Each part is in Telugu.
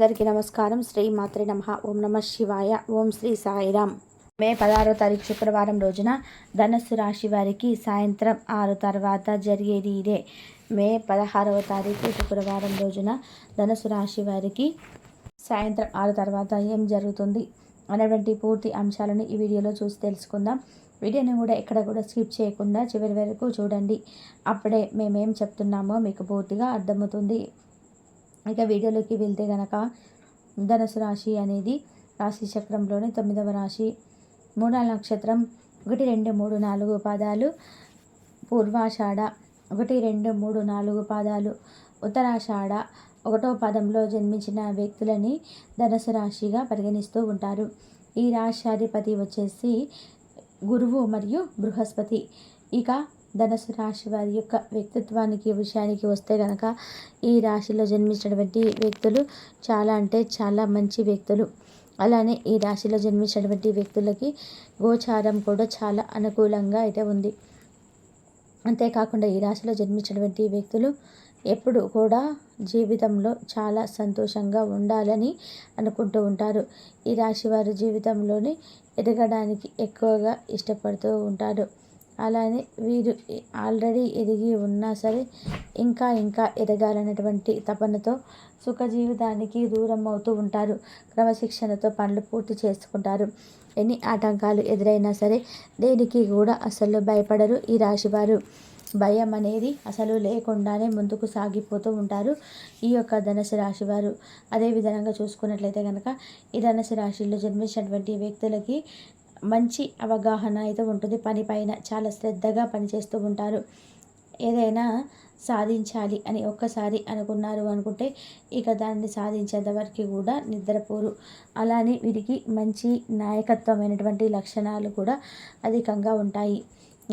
అందరికీ నమస్కారం. శ్రీ మాత్రే నమః. ఓం నమ శివాయ. ఓం శ్రీ సాయిరామ్. మే 16వ తారీఖు శుక్రవారం రోజున ధనస్సు రాశి వారికి సాయంత్రం 6 తర్వాత జరిగేది ఇదే. మే 16వ తారీఖు శుక్రవారం రోజున ధనస్సు రాశి వారికి సాయంత్రం 6 తర్వాత ఏం జరుగుతుంది అనేటువంటి పూర్తి అంశాలను ఈ వీడియోలో చూసి తెలుసుకుందాం. వీడియోని కూడా ఎక్కడ కూడా స్కిప్ చేయకుండా చివరి వరకు చూడండి. అప్పుడే మేమేం చెప్తున్నామో మీకు పూర్తిగా అర్థమవుతుంది. ఇక వీడియోలోకి వెళ్తే గనక ధనుసు రాశి అనేది రాశి చక్రంలోని 9వ రాశి. మూలాల నక్షత్రం 1, 2, 3, 4 పాదాలు, పూర్వాషాఢ 1, 2, 3, 4 పాదాలు, ఉత్తరాషాఢ 1వ పాదంలో జన్మించిన వ్యక్తులని ధనుసు రాశిగా పరిగణిస్తూ ఉంటారు. ఈ రాశ్యాధిపతి వచ్చేసి గురువు మరియు బృహస్పతి. ఇక ధనుసు రాశి వారి యొక్క వ్యక్తిత్వానికి విషయానికి వస్తే కనుక ఈ రాశిలో జన్మించినటువంటి వ్యక్తులు చాలా అంటే చాలా మంచి వ్యక్తులు. అలానే ఈ రాశిలో జన్మించినటువంటి వ్యక్తులకి గోచారం కూడా చాలా అనుకూలంగా అయితే ఉంది. అంతేకాకుండా ఈ రాశిలో జన్మించినటువంటి వ్యక్తులు ఎప్పుడు కూడా జీవితంలో చాలా సంతోషంగా ఉండాలని అనుకుంటూ ఉంటారు. ఈ రాశి వారి జీవితంలోని ఎదగడానికి ఎక్కువగా ఇష్టపడుతూ ఉంటారు. అలానే వీరు ఆల్రెడీ ఎదిగి ఉన్నా సరే ఇంకా ఎదగాలనేటువంటి తపనతో సుఖ జీవితానికి దూరం అవుతూ ఉంటారు. క్రమశిక్షణతో పనులు పూర్తి చేసుకుంటారు. ఎన్ని ఆటంకాలు ఎదురైనా సరే దేనికి కూడా అసలు భయపడరు. ఈ రాశివారు భయం అనేది అసలు లేకుండానే ముందుకు సాగిపోతూ ఉంటారు ఈ యొక్క ధనుసు రాశి వారు. అదే విధంగా చూసుకున్నట్లయితే కనుక ఈ ధనుసు రాశిలో జన్మించినటువంటి వ్యక్తులకి మంచి అవగాహన అయితే ఉంటుంది. పని పైన చాలా శ్రద్ధగా పనిచేస్తూ ఉంటారు. ఏదైనా సాధించాలి అని ఒక్కసారి అనుకుంటే ఇక దాన్ని సాధించేంత వరకు కూడా నిద్రపోరు. అలానే వీరికి మంచి నాయకత్వమైనటువంటి లక్షణాలు కూడా అధికంగా ఉంటాయి.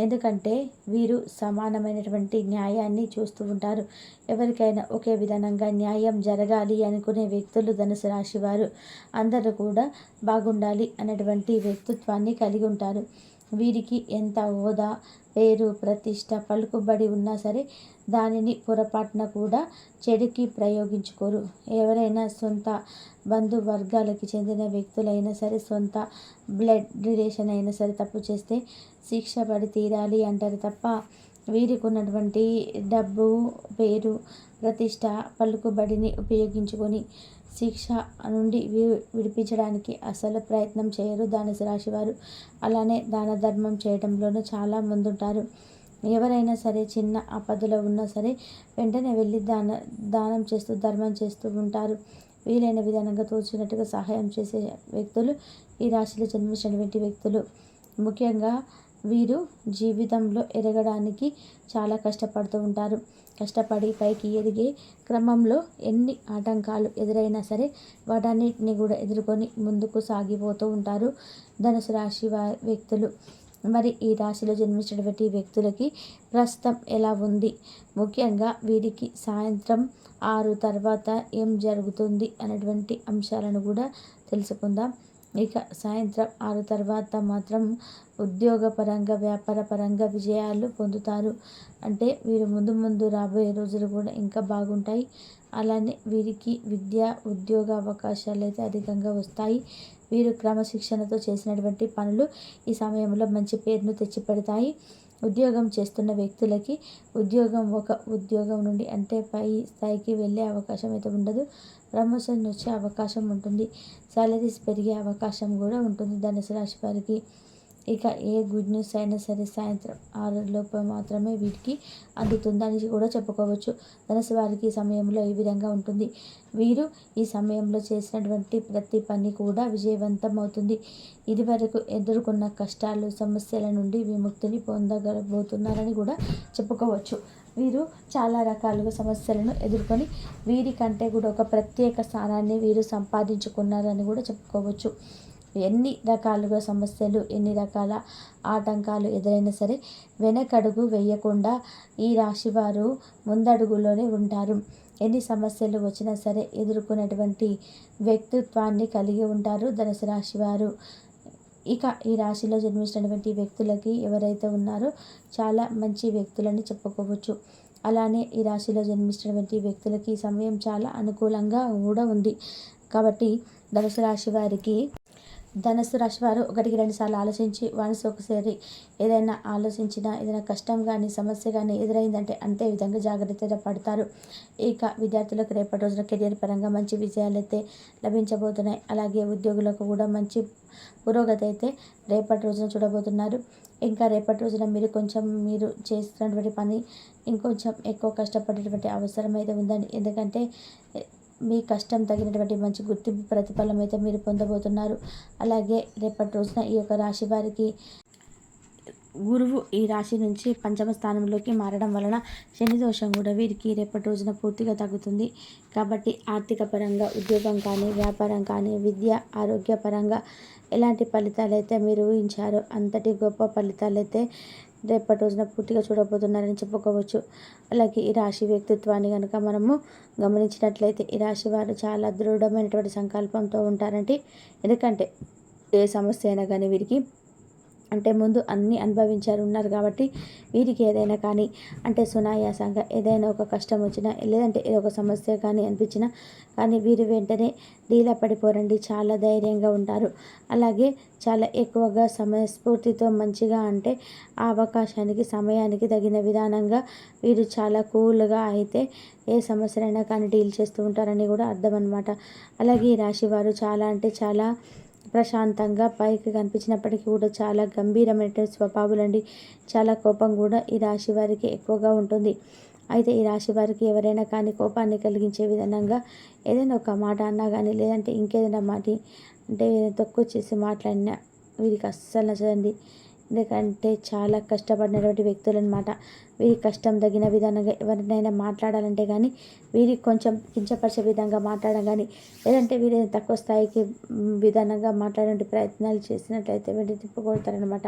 ఎందుకంటే వీరు సమానమైనటువంటి న్యాయాన్ని చూస్తూ ఉంటారు. ఎవరికైనా ఒకే విధంగా న్యాయం జరగాలి అనుకునే వ్యక్తులు ధనుసు రాశి వారు. అందరూ కూడా బాగుండాలి అనేటువంటి వ్యక్తిత్వాన్ని కలిగి ఉంటారు. వీరికి ఎంత హోదా, పేరు, ప్రతిష్ట, పలుకుబడి ఉన్నా సరే దానిని పొరపాటున కూడా చెడుకి ప్రయోగించుకోరు. ఎవరైనా సొంత బంధువర్గాలకి చెందిన వ్యక్తులైనా సరే, సొంత బ్లడ్ రిలేషన్ అయినా సరే తప్పు చేస్తే శిక్ష పడి తీరాలి అంటారు తప్ప వీరికి ఉన్నటువంటి డబ్బు, పేరు, ప్రతిష్ట, పలుకుబడిని ఉపయోగించుకొని శిక్ష నుండి విడిపించడానికి అసలు ప్రయత్నం చేయరు ధనుసు రాశి వారు. అలానే దాన ధర్మం చేయడంలోనూ చాలా ముందుంటారు. ఎవరైనా సరే చిన్న ఆపదలో ఉన్నా సరే వెంటనే వెళ్ళి దానం చేస్తూ ధర్మం చేస్తూ ఉంటారు. వీలైన విధానంగా తోచినట్టుగా సహాయం చేసే వ్యక్తులు ఈ రాశిలో జన్మించినటువంటి వ్యక్తులు. ముఖ్యంగా వీరు జీవితంలో ఎదగడానికి చాలా కష్టపడుతూ ఉంటారు. కష్టపడి పైకి ఎదిగే క్రమంలో ఎన్ని ఆటంకాలు ఎదురైనా సరే వాటన్నిటిని కూడా ఎదుర్కొని ముందుకు సాగిపోతూ ఉంటారు ధనుసు రాశి వ్యక్తులు. మరి ఈ రాశిలో జన్మించినటువంటి వ్యక్తులకి ప్రస్తుతం ఎలా ఉంది, ముఖ్యంగా వీరికి సాయంత్రం 6 తర్వాత ఏం జరుగుతుంది అనేటువంటి అంశాలను కూడా తెలుసుకుందాం. ఇక సాయంత్రం 6 తర్వాత మాత్రం ఉద్యోగపరంగా, వ్యాపారపరంగా విజయాలు పొందుతారు. అంటే వీరు ముందు రాబోయే రోజులు కూడా ఇంకా బాగుంటాయి. అలానే వీరికి విద్య, ఉద్యోగ అవకాశాలు అయితే అధికంగా వస్తాయి. వీరు క్రమశిక్షణతో చేసినటువంటి పనులు ఈ సమయంలో మంచి పేరును తెచ్చిపెడతాయి. ఉద్యోగం చేస్తున్న వ్యక్తులకి ఒక ఉద్యోగం నుండి అంటే పై స్థాయికి వెళ్ళే అవకాశం అయితే ఉండదు. ప్రమోషన్ వచ్చే అవకాశం ఉంటుంది. సాలరీస్ పెరిగే అవకాశం కూడా ఉంటుంది ధనుసు రాశి వారికి. ఇక ఏ గుడ్ న్యూస్ అయినా సరే సాయంత్రం 6 లోపు మాత్రమే వీటికి అందుతుందని కూడా చెప్పుకోవచ్చు. ధనుసు వారికి ఈ సమయంలో ఈ విధంగా ఉంటుంది. వీరు ఈ సమయంలో చేసినటువంటి ప్రతి పని కూడా విజయవంతం అవుతుంది. ఇదివరకు ఎదుర్కొన్న కష్టాలు, సమస్యల నుండి విముక్తిని పొందగలబోతున్నారని కూడా చెప్పుకోవచ్చు. వీరు చాలా రకాలుగా సమస్యలను ఎదుర్కొని వీరికంటే కూడా ఒక ప్రత్యేక స్థానాన్ని వీరు సంపాదించుకున్నారని కూడా చెప్పుకోవచ్చు. ఎన్ని రకాలుగా సమస్యలు, ఎన్ని రకాల ఆటంకాలు ఎదురైనా సరే వెనకడుగు వేయకుండా ఈ రాశివారు ముందడుగులోనే ఉంటారు. ఎన్ని సమస్యలు వచ్చినా సరే ఎదుర్కొనేటువంటి వ్యక్తిత్వాన్ని కలిగి ఉంటారు ధనుసు రాశివారు. ఇక ఈ రాశిలో జన్మించినటువంటి వ్యక్తులకి ఎవరైతే ఉన్నారో చాలా మంచి వ్యక్తులని చెప్పుకోవచ్చు. అలానే ఈ రాశిలో జన్మించినటువంటి వ్యక్తులకి ఈ సమయం చాలా అనుకూలంగా కూడా ఉంది. కాబట్టి ధనుసు రాశి వారు 1-2 సార్లు ఆలోచించి వన్స్ ఒకసారి ఏదైనా ఆలోచించినా ఏదైనా కష్టం కానీ సమస్య కానీ ఎదురైందంటే అంతే విధంగా జాగ్రత్తగా పడతారు. ఇక విద్యార్థులకు రేపటి రోజున కెరియర్ పరంగా మంచి విజయాలు అయితే లభించబోతున్నాయి. అలాగే ఉద్యోగులకు కూడా మంచి పురోగతి అయితే రేపటి రోజున చూడబోతున్నారు. ఇంకా రేపటి రోజున మీరు చేస్తున్నటువంటి పని ఇంకొంచెం ఎక్కువ కష్టపడేటువంటి అవసరం అయితే ఉందండి. ఎందుకంటే మీ కష్టం తగినటువంటి మంచి గుర్తింపు ప్రతిఫలం అయితే మీరు పొందబోతున్నారు. అలాగే రేపటి రోజున ఈ యొక్క రాశి వారికి గురువు ఈ రాశి నుంచి పంచమ స్థానంలోకి మారడం వలన శని దోషం కూడా వీరికి రేపటి రోజున పూర్తిగా తగ్గుతుంది. కాబట్టి ఆర్థిక పరంగా, ఉద్యోగం కానీ, వ్యాపారం కానీ, విద్య, ఆరోగ్యపరంగా ఎలాంటి ఫలితాలు అయితే మీరు ఊహించారో అంతటి గొప్ప ఫలితాలు అయితే రేపటి రోజున పూర్తిగా చూడబోతున్నారని చెప్పుకోవచ్చు. అలాగే ఈ రాశి వ్యక్తిత్వాన్ని కనుక మనము గమనించినట్లయితే ఈ రాశి వారు చాలా దృఢమైనటువంటి సంకల్పంతో ఉంటారంటే, ఎందుకంటే ఏ సమస్య అయినా కానీ వీరికి అంటే ముందు అన్నీ ఉన్నారు కాబట్టి వీరికి ఏదైనా కానీ అంటే సునాయాసంగా ఏదైనా ఒక కష్టం వచ్చినా లేదంటే ఏదో ఒక సమస్య కానీ అనిపించినా కానీ వీరు వెంటనే డీలా పడిపోరండి. చాలా ధైర్యంగా ఉంటారు. అలాగే చాలా ఎక్కువగా సమయస్ఫూర్తితో మంచిగా అంటే ఆ అవకాశానికి సమయానికి తగిన విధానంగా వీరు చాలా కూల్గా అయితే ఏ సమస్యలైనా కానీ డీల్ చేస్తూ ఉంటారని కూడా అర్థం అన్నమాట. అలాగే ఈ రాశి వారు చాలా అంటే చాలా ప్రశాంతంగా పైకి కనిపించినప్పటికీ కూడా చాలా గంభీరమైన స్వభావాలండి. చాలా కోపం కూడా ఈ రాశి వారికి ఎక్కువగా ఉంటుంది. అయితే ఈ రాశి వారికి ఎవరైనా కానీ కోపాన్ని కలిగించే విధంగా ఏదైనా ఒక మాట అన్నా కానీ లేదంటే ఇంకేదైనా మాట అంటే తక్కువ చేసి మాట్లాడినా వీరికి అస్సలు నచ్చదండి. ఎందుకంటే చాలా కష్టపడినటువంటి వ్యక్తులు అనమాట. వీరి కష్టం తగిన విధానంగా ఎవరినైనా మాట్లాడాలంటే కానీ వీరికి కొంచెం కించపరిచే విధంగా మాట్లాడడం కానీ లేదంటే వీరి తక్కువ స్థాయికి విధానంగా మాట్లాడే ప్రయత్నాలు చేసినట్లయితే వీళ్ళు తిప్పుకొడతారనమాట.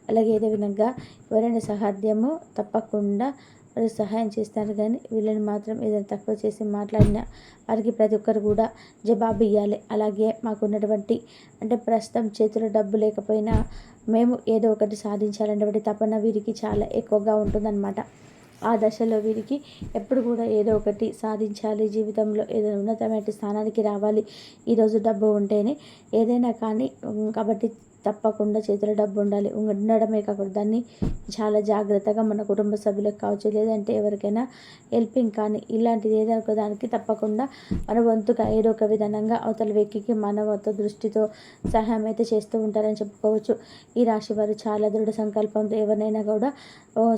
అలాగే ఇదే విధంగా ఎవరైనా సాధ్యమో తప్పకుండా వారు సహాయం చేస్తారు. కానీ వీళ్ళని మాత్రం ఏదైనా తక్కువ చేసి మాట్లాడినా వారికి ప్రతి ఒక్కరు కూడా జవాబు ఇవ్వాలి. అలాగే మాకున్నటువంటి అంటే ప్రస్తుతం చేతిలో డబ్బు లేకపోయినా మేము ఏదో ఒకటి సాధించాలనేటువంటి తపన వీరికి చాలా ఎక్కువగా ఉంటుందన్నమాట. ఆ దశలో వీరికి ఎప్పుడు కూడా ఏదో ఒకటి సాధించాలి, జీవితంలో ఏదైనా ఉన్నతమైన స్థానానికి రావాలి, ఈరోజు డబ్బు ఉంటేనే ఏదైనా కానీ కాబట్టి తప్పకుండా చేతిలో డబ్బు ఉండాలి. ఉండడమే కాకుండా దాన్ని చాలా జాగ్రత్తగా మన కుటుంబ సభ్యులకు కావచ్చు లేదంటే ఎవరికైనా హెల్పింగ్ కానీ ఇలాంటిది ఏదో ఒక దానికి తప్పకుండా మన వంతుగా ఏదో ఒక విధంగా అవతల వ్యక్తికి మానవత్వ దృష్టితో సహాయం అయితే చేస్తూ ఉంటారని చెప్పుకోవచ్చు. ఈ రాశి వారు చాలా దృఢ సంకల్పంతో ఎవరినైనా కూడా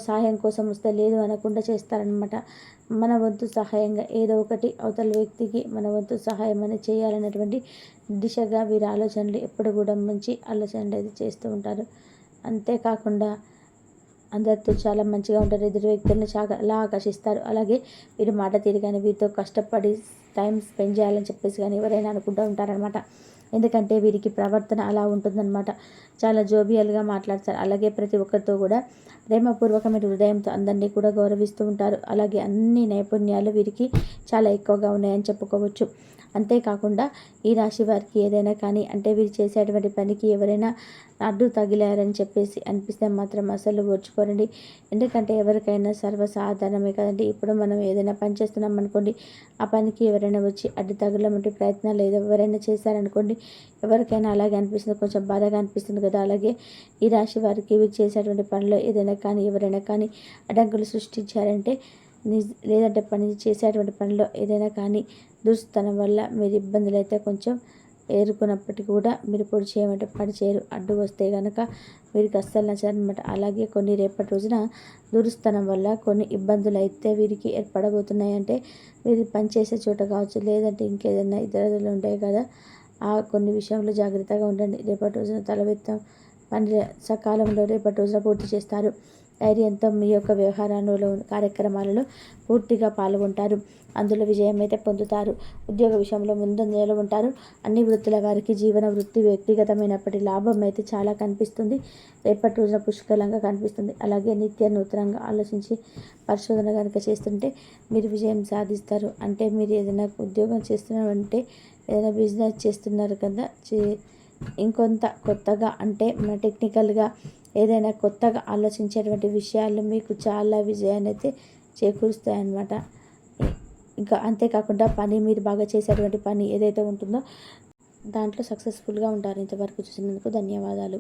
సహాయం కోసం వస్తే లేదు అనకుండా చేస్తారనమాట. మన వంతు సహాయంగా ఏదో ఒకటి అవతల వ్యక్తికి మన వంతు సహాయం అనేది చేయాలనేటువంటి దిశగా వీరి ఆలోచనలు ఎప్పుడు కూడా మంచి ఆలోచనలు అయితే చేస్తూ ఉంటారు. అంతేకాకుండా అందరితో చాలా మంచిగా ఉంటారు. ఎదురు వ్యక్తులను చాలా ఆకర్షిస్తారు. అలాగే వీరు మాట తీరుగానే వీరితో కష్టపడి టైం స్పెండ్ చేయాలని చెప్పేసి కానీ ఎవరైనా అనుకుంటూ ఉంటారనమాట. ఎందుకంటే వీరికి ప్రవర్తన అలా ఉంటుందన్నమాట. చాలా జోబియల్గా మాట్లాడతారు. అలాగే ప్రతి ఒక్కరితో కూడా ప్రేమపూర్వకమైన హృదయంతో అందరినీ కూడా గౌరవిస్తూ ఉంటారు. అలాగే అన్ని నైపుణ్యాలు వీరికి చాలా ఎక్కువగా ఉన్నాయని చెప్పుకోవచ్చు. అంతేకాకుండా ఈ రాశి వారికి ఏదైనా కానీ అంటే వీరు చేసేటువంటి పనికి ఎవరైనా అడ్డు తగిలారని చెప్పేసి అనిపిస్తే మాత్రం అసలు ఓర్చుకోరండి. ఎందుకంటే ఎవరికైనా సర్వసాధారణమే కదండి. ఇప్పుడు మనం ఏదైనా పని చేస్తున్నాం అనుకోండి, ఆ పనికి ఎవరైనా వచ్చి అడ్డు తగలమంటే ప్రయత్నాలు ఎవరైనా చేశారనుకోండి, ఎవరికైనా అలాగే అనిపిస్తుంది, కొంచెం బాధగా అనిపిస్తుంది కదా. అలాగే ఈ రాశి వారికి వీరు చేసేటువంటి పనిలో ఏదైనా కానీ ఎవరైనా కానీ అడ్డంకులు సృష్టించారంటే లేదంటే పని చేసేటువంటి పనిలో ఏదైనా కానీ దుస్తనం వల్ల మీరు ఇబ్బందులు అయితే కొంచెం ఎదుర్కొన్నప్పటికీ కూడా మీరు పొడి చేయమంటే పని చేయరు. అడ్డు వస్తే కనుక వీరికి అస్సలు నచ్చదనమాట. అలాగే కొన్ని రేపటి రోజున దురుస్తనం వల్ల కొన్ని ఇబ్బందులు అయితే వీరికి ఏర్పడబోతున్నాయి. అంటే వీరు పనిచేసే చోట కావచ్చు లేదంటే ఇంకేదైనా ఇతరులు ఉంటాయి కదా, ఆ కొన్ని విషయంలో జాగ్రత్తగా ఉండండి. రేపటి రోజున తలవెత్తం పని సకాలంలో రేపటి రోజున పూర్తి చేస్తారు. ధైర్యంతో మీ యొక్క వ్యవహారాలలో కార్యక్రమాలలో పూర్తిగా పాల్గొంటారు. అందులో విజయం అయితే పొందుతారు. ఉద్యోగ విషయంలో ముందంజలో ఉంటారు. అన్ని వృత్తుల వారికి జీవన వృత్తి వ్యక్తిగతమైనప్పటి లాభం అయితే చాలా కనిపిస్తుంది. రేపటి రోజున పుష్కలంగా కనిపిస్తుంది. అలాగే నిత్య నూతనంగా ఆలోచించి పరిశోధన కనుక చేస్తుంటే మీరు విజయం సాధిస్తారు. అంటే మీరు ఏదైనా ఉద్యోగం చేస్తున్నారంటే ఏదైనా బిజినెస్ చేస్తున్నారు కదా, ఇంకొంత కొత్తగా అంటే మన టెక్నికల్గా ఏదైనా కొత్తగా ఆలోచించేటువంటి విషయాలు మీకు చాలా విజయాన్ని అయితే చేకూరుస్తాయన్నమాట. ఇంకా అంతేకాకుండా పని మీరు బాగా చేసేటువంటి పని ఏదైతే ఉంటుందో దాంట్లో సక్సెస్ఫుల్గా ఉంటారు. ఇంతవరకు చూసినందుకు ధన్యవాదాలు.